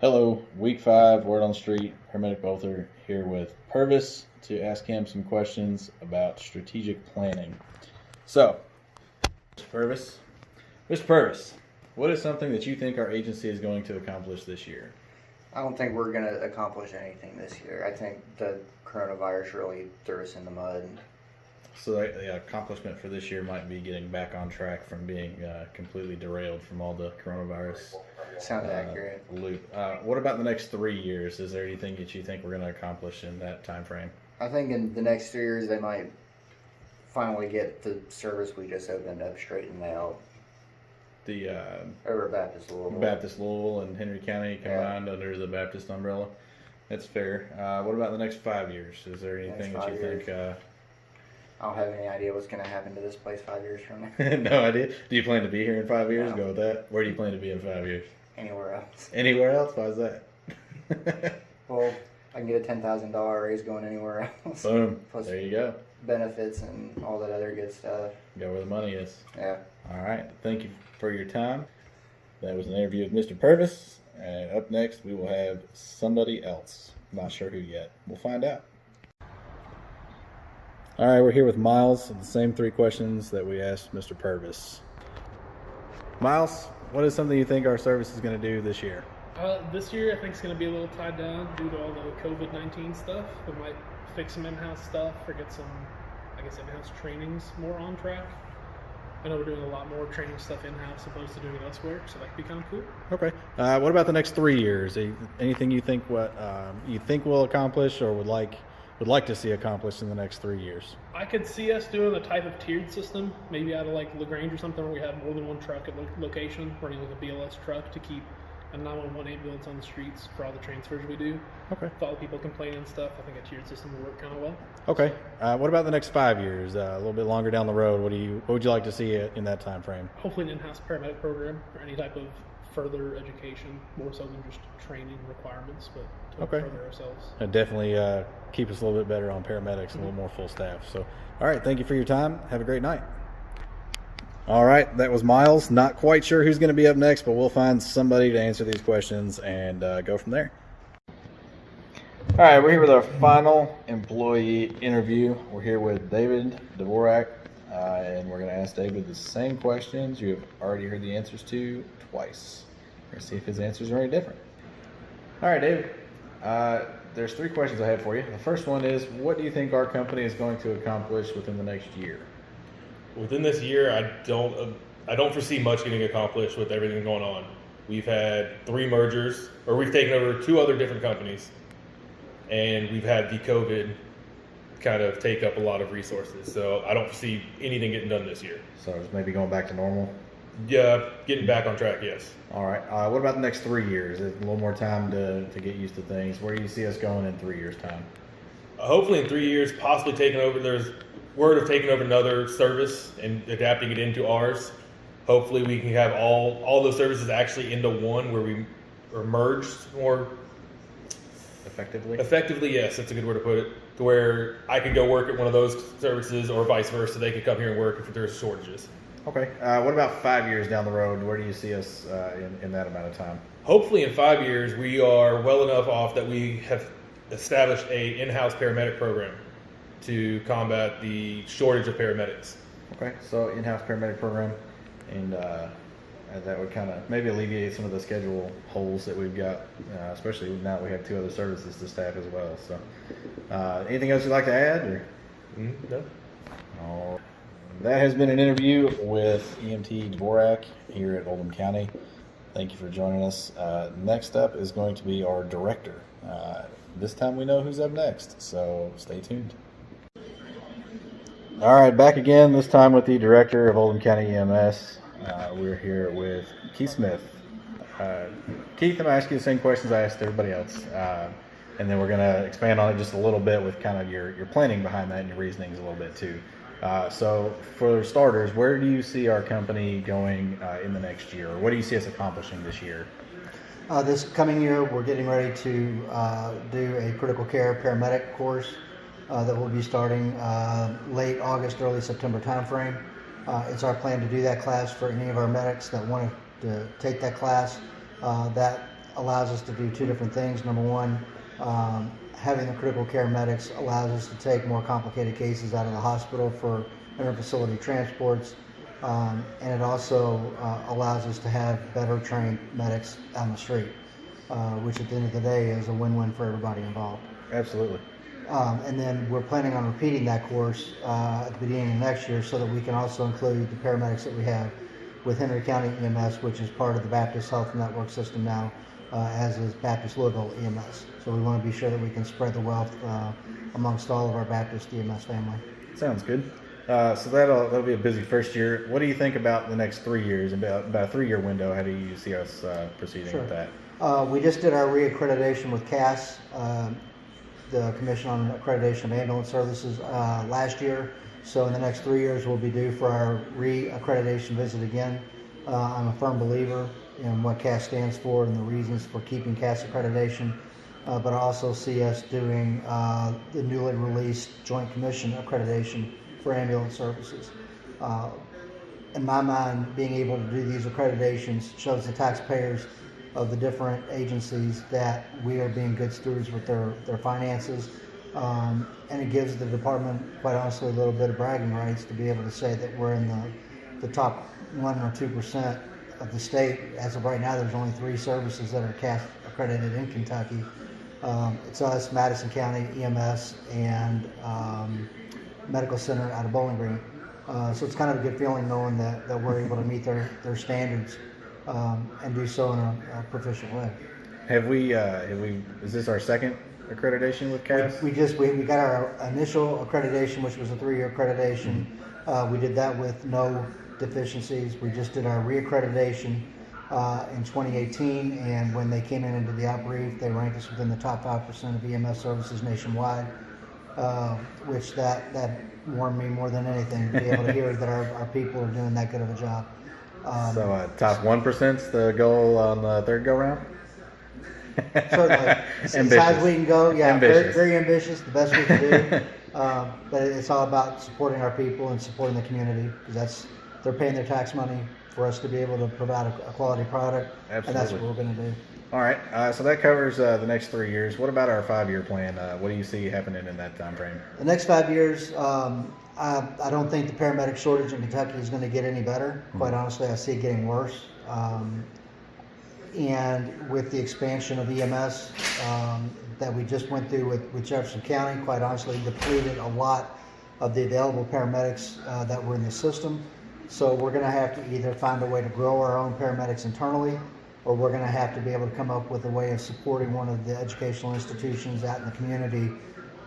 Hello, week 5, Word on the Street. Paramedic Bolter here with Purvis to ask him some questions about strategic planning. So, Mr. Purvis, what is something that you think our agency is going to accomplish this year? I don't think we're going to accomplish anything this year. I think the coronavirus really threw us in the mud. So the accomplishment for this year might be getting back on track from being completely derailed from all the coronavirus Sounds accurate. loop. What about the next 3 years? Is there anything that you think we're going to accomplish in that time frame? I think in the next 3 years they might finally get the service we just opened up straightened out. The Over Baptist Louisville. Baptist Louisville and Henry County combined under the Baptist umbrella. That's fair. What about the next 5 years? Is there anything that you think? I don't have any idea what's going to happen to this place 5 years from now. No idea. Do you plan to be here in 5 years? No. Go with that. Where do you plan to be in 5 years? Anywhere else. Anywhere else? Why is that? Well, I can get a $10,000 raise going anywhere else. Boom. Plus There you go. benefits and all that other good stuff. Go where the money is. Yeah. All right. Thank you for your time. That was an interview with Mr. Purvis. And up next, we will have somebody else. Not sure who yet. We'll find out. All right, we're here with Miles. The same 3 questions that we asked Mr. Purvis. Miles, what is something you think our service is going to do this year? This year, I think it's going to be a little tied down due to all the COVID-19 stuff. We might fix some in-house stuff or get some, in-house trainings more on track. I know we're doing a lot more training stuff in-house opposed to doing it elsewhere, so that could be kind of cool. Okay. What about the next 3 years? Anything you think you think we'll accomplish or would like to see accomplished in the next 3 years? I could see us doing a type of tiered system, maybe out of like LaGrange or something, where we have more than one truck at location, running like a BLS truck to keep a 911 ambulance on the streets for all the transfers we do. Okay. With all the people complaining and stuff, I think a tiered system would work kind of well. Okay. What about the next 5 years? A little bit longer down the road. What would you like to see in that time frame? Hopefully an in-house paramedic program or any type of further education, more so than just training requirements, but to Okay. further ourselves. And definitely keep us a little bit better on paramedics, a little more full staff. So, all right. Thank you for your time. Have a great night. All right, that was Miles. Not quite sure who's going to be up next, but we'll find somebody to answer these questions and go from there. All right, we're here with our final employee interview. We're here with David Dvorak, and we're going to ask David the same questions you have already heard the answers to twice. We're going to see if his answers are any different. All right, David. There's 3 questions I have for you. The first one is, what do you think our company is going to accomplish within the next year? Within this year, I don't foresee much getting accomplished with everything going on. We've had 3 mergers, or we've taken over 2 other different companies, and we've had the COVID kind of take up a lot of resources. So I don't foresee anything getting done this year. So it's maybe going back to normal. Yeah, getting back on track, yes. All right. What about the next 3 years? A little more time to get used to things. Where do you see us going in 3 years' time? Hopefully in 3 years, possibly taking over. There's word of taking over another service and adapting it into ours. Hopefully we can have all those services actually into one where we are merged more Effectively? effectively. Yes, that's a good word to put it. To where I could go work at one of those services or vice versa. They could come here and work if there's shortages. Okay. What about 5 years down the road? Where do you see us in that amount of time? Hopefully in 5 years we are well enough off that we have established a in-house paramedic program to combat the shortage of paramedics. Okay. So in-house paramedic program, and that would kind of maybe alleviate some of the schedule holes that we've got, especially now that we have 2 other services to staff as well. So anything else you'd like to add? Or? No. Oh, that has been an interview with EMT Dvorak here at Oldham County. Thank you for joining us. Next up is going to be our director. This time we know who's up next, so stay tuned. All right, back again, this time with the director of Oldham County EMS. We're here with Keith Smith. Keith, I'm going to ask you the same questions I asked everybody else. And then we're going to expand on it just a little bit with kind of your planning behind that and your reasonings a little bit too. So for starters, where do you see our company going in the next year? Or what do you see us accomplishing this year? This coming year, we're getting ready to do a critical care paramedic course that will be starting late August, early September timeframe. It's our plan to do that class for any of our medics that want to take that class. That allows us to do two different things. Number one, having the critical care medics allows us to take more complicated cases out of the hospital for interfacility transports, and it also allows us to have better trained medics on the street, which at the end of the day is a win-win for everybody involved. Absolutely. And then we're planning on repeating that course at the beginning of next year so that we can also include the paramedics that we have with Henry County EMS, which is part of the Baptist Health Network system now, as is Baptist Louisville EMS. So we want to be sure that we can spread the wealth amongst all of our Baptist EMS family. Sounds good. So that'll be a busy first year. What do you think about the next 3 years? About a 3-year window? How do you see us proceeding Sure. with that? We just did our reaccreditation with CAS, the Commission on Accreditation of Ambulance Services, last year. So in the next 3 years, we'll be due for our reaccreditation visit again. I'm a firm believer in what CAS stands for and the reasons for keeping CAS accreditation, but I also see us doing the newly released Joint Commission accreditation for ambulance services. In my mind, being able to do these accreditations shows the taxpayers of the different agencies that we are being good stewards with their finances, and it gives the department, quite honestly, a little bit of bragging rights to be able to say that we're in the top 1 or 2% of the state. As of right now, there's only 3 services that are CAS accredited in Kentucky. It's us, Madison County EMS, and Medical Center out of Bowling Green. So it's kind of a good feeling knowing that we're able to meet their standards and do so in a proficient way. Have we? Is this our second accreditation with CAS? We got our initial accreditation, which was a 3-year accreditation. We did that with no deficiencies. We just did our reaccreditation in 2018, and when they came into the outbrief, they ranked us within the top 5% of EMS services nationwide, which that warmed me more than anything to be able to hear that our people are doing that good of a job. So top 1%'s the goal on the third go round. Certainly, as high as we can go. Yeah, very, very ambitious. The best we can do. But it's all about supporting our people and supporting the community, because they're paying their tax money for us to be able to provide a quality product. Absolutely. And that's what we're going to do. All right. So that covers the next 3 years. What about our 5-year plan? What do you see happening in that time frame? The next 5 years, I don't think the paramedic shortage in Kentucky is going to get any better. Quite honestly, I see it getting worse. And with the expansion of EMS that we just went through with Jefferson County, quite honestly, depleted a lot of the available paramedics that were in the system. So we're going to have to either find a way to grow our own paramedics internally, or we're going to have to be able to come up with a way of supporting one of the educational institutions out in the community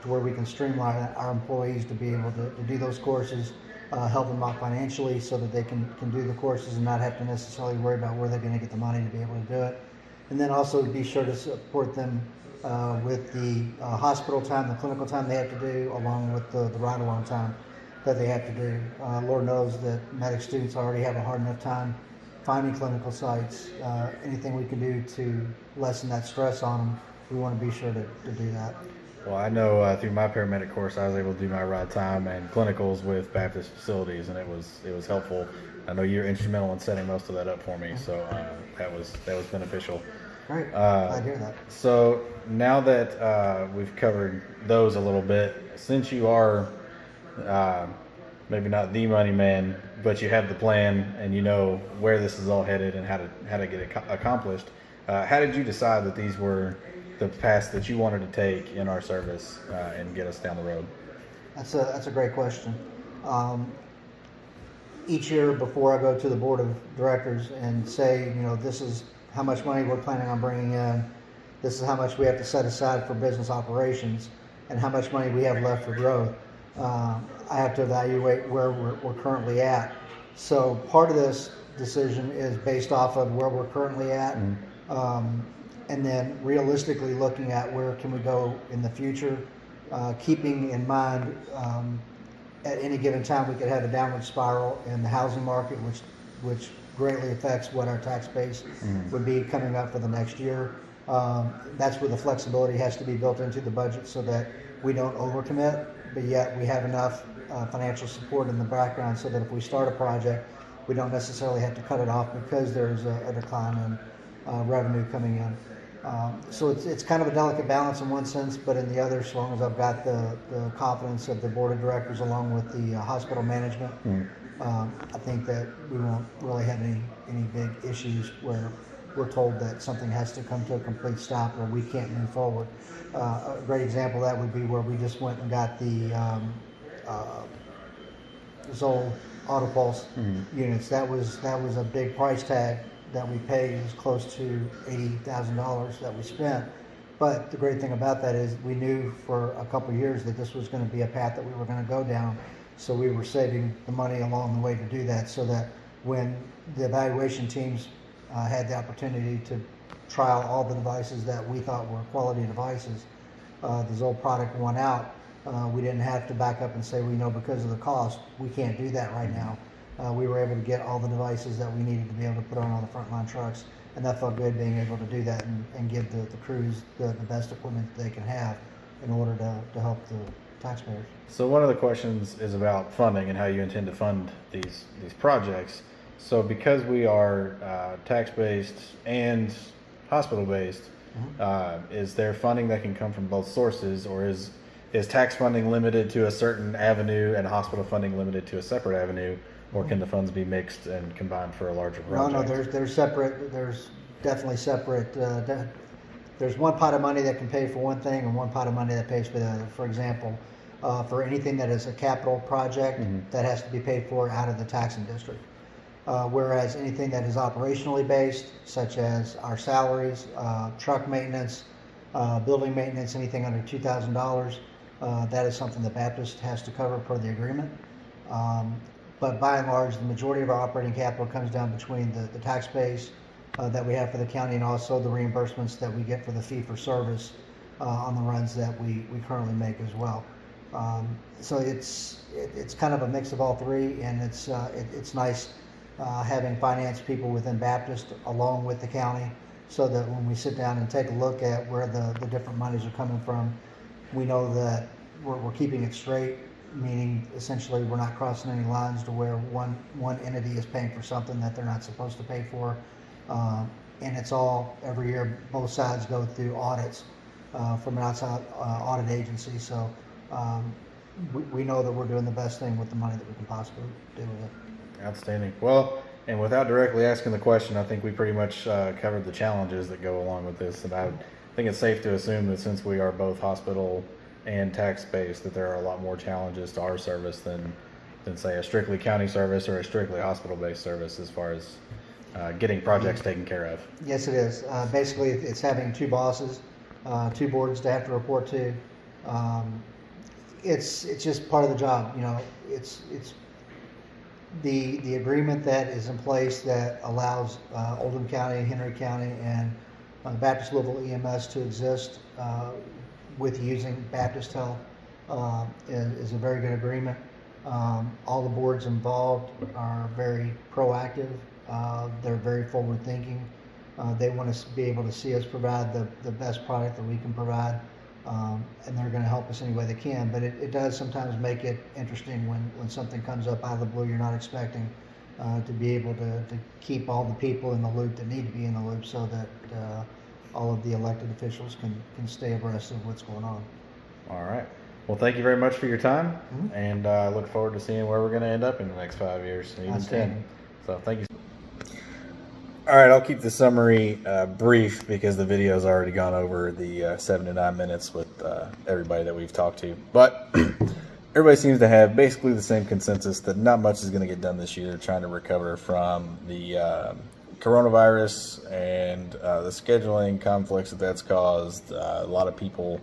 to where we can streamline our employees to be able to do those courses, help them out financially so that they can do the courses and not have to necessarily worry about where they're going to get the money to be able to do it. And then also be sure to support them with the hospital time, the clinical time they have to do, along with the ride-along time that they have to do. Lord knows that medic students already have a hard enough time finding clinical sites. Anything we can do to lessen that stress on them, we want to be sure to do that. Well, I know through my paramedic course, I was able to do my ride time and clinicals with Baptist facilities, and it was helpful. I know you're instrumental in setting most of that up for me, so that was beneficial. Great, I hear that. So now that we've covered those a little bit, since you are maybe not the money man, but you have the plan and you know where this is all headed and how to get it accomplished, how did you decide that these were the paths that you wanted to take in our service and get us down the road? That's a great question. Each year before I go to the board of directors and say, this is how much money we're planning on bringing in, this is how much we have to set aside for business operations, and how much money we have left for growth, I have to evaluate where we're currently at. So part of this decision is based off of where we're currently at, and then realistically looking at where can we go in the future, keeping in mind at any given time we could have a downward spiral in the housing market, which greatly affects what our tax base would be coming up for the next year. That's where the flexibility has to be built into the budget so that we don't overcommit, but yet we have enough financial support in the background so that if we start a project, we don't necessarily have to cut it off because there's a decline in revenue coming in. So it's kind of a delicate balance in one sense, but in the other, as long as I've got the confidence of the board of directors along with the hospital management, I think that we won't really have any big issues where we're told that something has to come to a complete stop or we can't move forward. A great example of that would be where we just went and got the Zoll Autopulse units. That was a big price tag that we paid. It was close to $80,000 that we spent. But the great thing about that is we knew for a couple of years that this was going to be a path that we were going to go down. So we were saving the money along the way to do that, so that when the evaluation teams had the opportunity to trial all the devices that we thought were quality devices, the Zoll product won out. We didn't have to back up and say, well, because of the cost, we can't do that right now. We were able to get all the devices that we needed to be able to put on all the frontline trucks, and that felt good being able to do that and give the crews the best equipment that they can have in order to help the taxpayers. So one of the questions is about funding and how you intend to fund these projects. So because we are tax-based and hospital-based, is there funding that can come from both sources, or is tax funding limited to a certain avenue and hospital funding limited to a separate avenue, or can the funds be mixed and combined for a larger project? No, there's separate. There's definitely separate. There's one pot of money that can pay for one thing and one pot of money that pays for the other. For example, for anything that is a capital project, that has to be paid for out of the taxing district. Whereas anything that is operationally based, such as our salaries, truck maintenance, building maintenance, anything under $2,000, that is something that Baptist has to cover per the agreement. But by and large, the majority of our operating capital comes down between the tax base that we have for the county and also the reimbursements that we get for the fee for service on the runs that we currently make as well. So it's kind of a mix of all three, and it's nice having finance people within Baptist along with the county, so that when we sit down and take a look at where the different monies are coming from, we know that we're keeping it straight, meaning essentially we're not crossing any lines to where one entity is paying for something that they're not supposed to pay for. And it's all, every year, both sides go through audits from an outside audit agency. So we know that we're doing the best thing with the money that we can possibly do with it. Outstanding. Well, and without directly asking the question, I think we pretty much covered the challenges that go along with this. And I think it's safe to assume that since we are both hospital and tax-based, that there are a lot more challenges to our service than say a strictly county service or a strictly hospital-based service as far as getting projects taken care of. Yes, it is. Basically, it's having two bosses, two boards to have to report to. It's just part of the job. It's the agreement that is in place that allows Oldham County, Henry County, and Baptist Louisville EMS to exist with using Baptist Health is a very good agreement. All the boards involved are very proactive. They're very forward thinking. They want to be able to see us provide the best product that we can provide, and they're going to help us any way they can. But it does sometimes make it interesting when something comes up out of the blue you're not expecting, to be able to keep all the people in the loop that need to be in the loop, so that all of the elected officials can stay abreast of what's going on. All right. Well, thank you very much for your time, and I look forward to seeing where we're going to end up in the next 5 years, and even 10. So thank you. All right, I'll keep the summary brief because the video's already gone over the 7 to 9 minutes with everybody that we've talked to. But everybody seems to have basically the same consensus that not much is going to get done this year, trying to recover from the coronavirus and the scheduling conflicts that's caused. A lot of people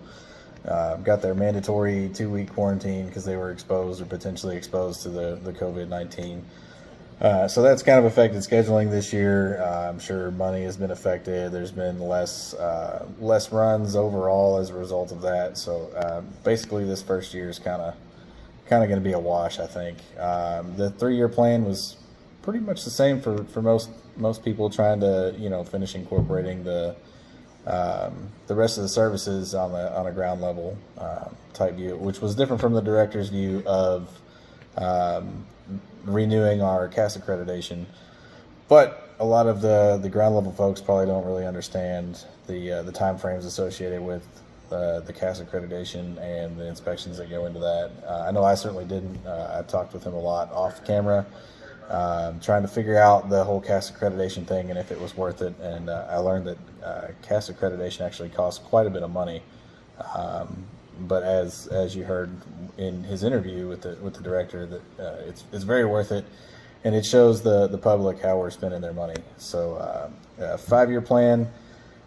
got their mandatory 2-week quarantine because they were exposed or potentially exposed to the COVID-19. So that's kind of affected scheduling this year. I'm sure money has been affected. There's been less runs overall as a result of that. So basically this first year is kind of going to be a wash, I think. The 3-year plan was pretty much the same for most people, trying to finish incorporating the rest of the services on a ground level type view, which was different from the director's view of renewing our CAS accreditation. But a lot of the ground level folks probably don't really understand the time frames associated with the CAS accreditation and the inspections that go into that. I know I certainly didn't. I talked with him a lot off camera, trying to figure out the whole CAS accreditation thing and if it was worth it. And I learned that CAS accreditation actually costs quite a bit of money. But as you heard in his interview with the director, that it's very worth it, and it shows the public how we're spending their money. So, 5-year plan,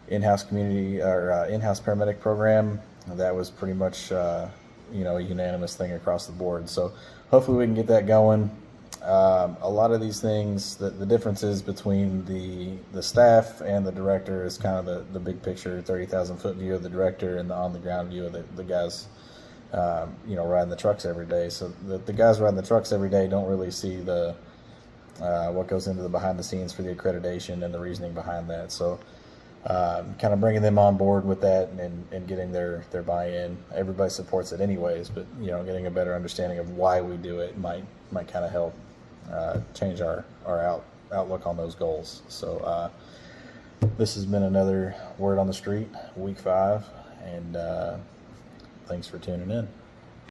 in-house community or in-house paramedic program. That was pretty much a unanimous thing across the board. So hopefully we can get that going. A lot of these things, the differences between the staff and the director is kind of the big picture, 30,000-foot view of the director and the on-the-ground view of the guys, riding the trucks every day. So the guys riding the trucks every day don't really see what goes into the behind the scenes for the accreditation and the reasoning behind that. So kind of bringing them on board with that and getting their buy-in. Everybody supports it anyways, but getting a better understanding of why we do it might kind of help change our outlook on those goals. So this has been another Word on the Street, week 5, and thanks for tuning in.